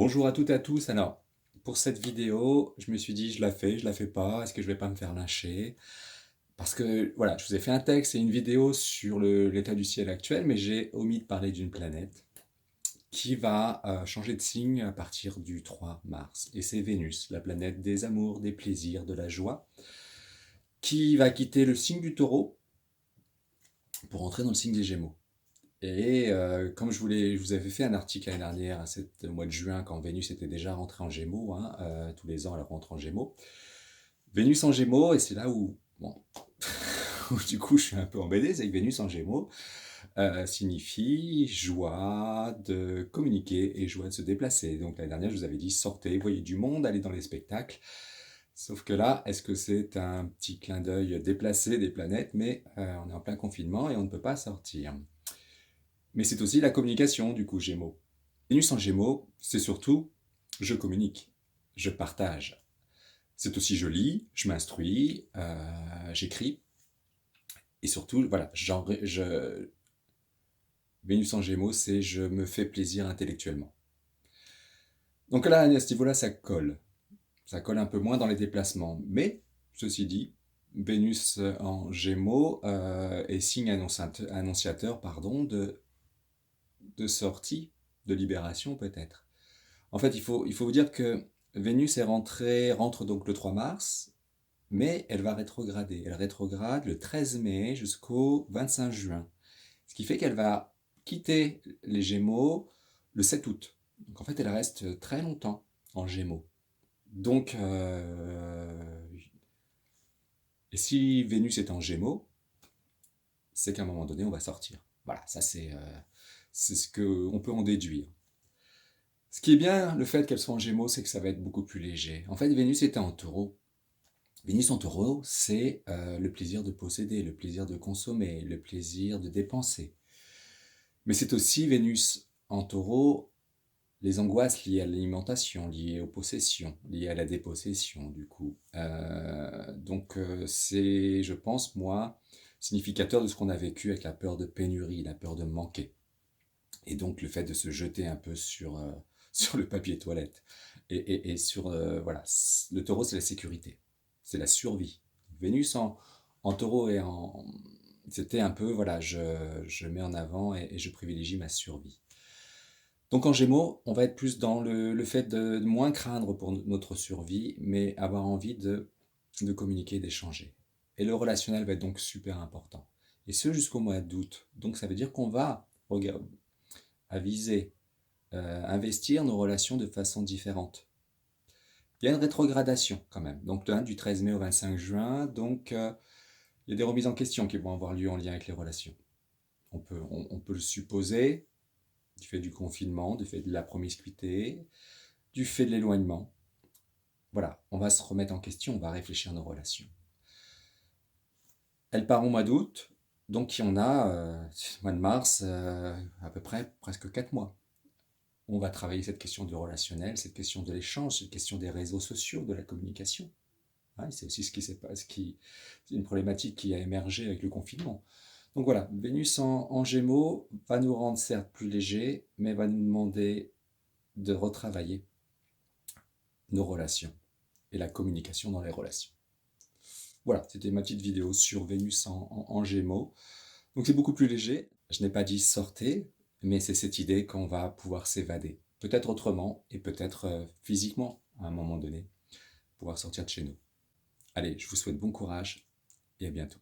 Bonjour à toutes et à tous. Alors, pour cette vidéo, je me suis dit, je la fais pas, est-ce que je vais pas me faire lyncher? Parce que, voilà, je vous ai fait un texte et une vidéo sur l'état du ciel actuel, mais j'ai omis de parler d'une planète qui va changer de signe à partir du 3 mars. Et c'est Vénus, la planète des amours, des plaisirs, de la joie, qui va quitter le signe du Taureau pour entrer dans le signe des Gémeaux. Et comme je vous avais fait un article l'année dernière, au mois de juin, quand Vénus était déjà rentrée en Gémeaux, hein, tous les ans elle rentre en Gémeaux. Vénus en Gémeaux, et c'est là où, bon, où du coup je suis un peu embêté, c'est que Vénus en Gémeaux signifie joie de communiquer et joie de se déplacer. Donc l'année dernière je vous avais dit sortez, voyez du monde, allez dans les spectacles. Sauf que là, est-ce que c'est un petit clin d'œil déplacé des planètes, mais on est en plein confinement et on ne peut pas sortir. Mais c'est aussi la communication, du coup, Gémeaux. Vénus en Gémeaux, c'est surtout je communique, je partage. C'est aussi je lis, je m'instruis, j'écris. Et surtout, voilà, Vénus en Gémeaux, c'est je me fais plaisir intellectuellement. Donc là, à ce niveau-là, ça colle. Ça colle un peu moins dans les déplacements. Mais, ceci dit, Vénus en Gémeaux est signe annonciateur de sortie, de libération peut-être. En fait, il faut vous dire que Vénus rentre donc le 3 mars, mais elle va rétrograder. Elle rétrograde le 13 mai jusqu'au 25 juin. Ce qui fait qu'elle va quitter les Gémeaux le 7 août. Donc en fait, elle reste très longtemps en Gémeaux. Donc, et si Vénus est en Gémeaux, c'est qu'à un moment donné, on va sortir. Voilà, ça c'est ce qu'on peut en déduire. Ce qui est bien, le fait qu'elle soit en Gémeaux, c'est que ça va être beaucoup plus léger. En fait, Vénus était en Taureau. Vénus en Taureau, c'est le plaisir de posséder, le plaisir de consommer, le plaisir de dépenser. Mais c'est aussi Vénus en Taureau, les angoisses liées à l'alimentation, liées aux possessions, liées à la dépossession, du coup. C'est, je pense, moi, significateur de ce qu'on a vécu avec la peur de pénurie, la peur de manquer. Et donc le fait de se jeter un peu sur le papier toilette. Et sur, voilà, le taureau, c'est la sécurité, c'est la survie. Vénus en taureau c'était un peu, voilà, je mets en avant et je privilégie ma survie. Donc en Gémeaux, on va être plus dans le fait de moins craindre pour notre survie, mais avoir envie de communiquer, d'échanger. Et le relationnel va être donc super important. Et ce jusqu'au mois d'août. Donc ça veut dire qu'on va aviser, investir nos relations de façon différente. Il y a une rétrogradation quand même, donc du 13 mai au 25 juin, donc il y a des remises en question qui vont avoir lieu en lien avec les relations. On peut le supposer, du fait du confinement, du fait de la promiscuité, du fait de l'éloignement. Voilà, on va se remettre en question, on va réfléchir à nos relations. Elle part au mois d'août, donc on a, mois de mars, à peu près presque 4 mois. On va travailler cette question du relationnel, cette question de l'échange, cette question des réseaux sociaux, de la communication. Ouais, c'est aussi c'est une problématique qui a émergé avec le confinement. Donc voilà, Vénus en Gémeaux va nous rendre certes plus légers, mais va nous demander de retravailler nos relations et la communication dans les relations. Voilà, c'était ma petite vidéo sur Vénus en Gémeaux. Donc c'est beaucoup plus léger. Je n'ai pas dit sortez, mais c'est cette idée qu'on va pouvoir s'évader. Peut-être autrement et peut-être physiquement à un moment donné, pouvoir sortir de chez nous. Allez, je vous souhaite bon courage et à bientôt.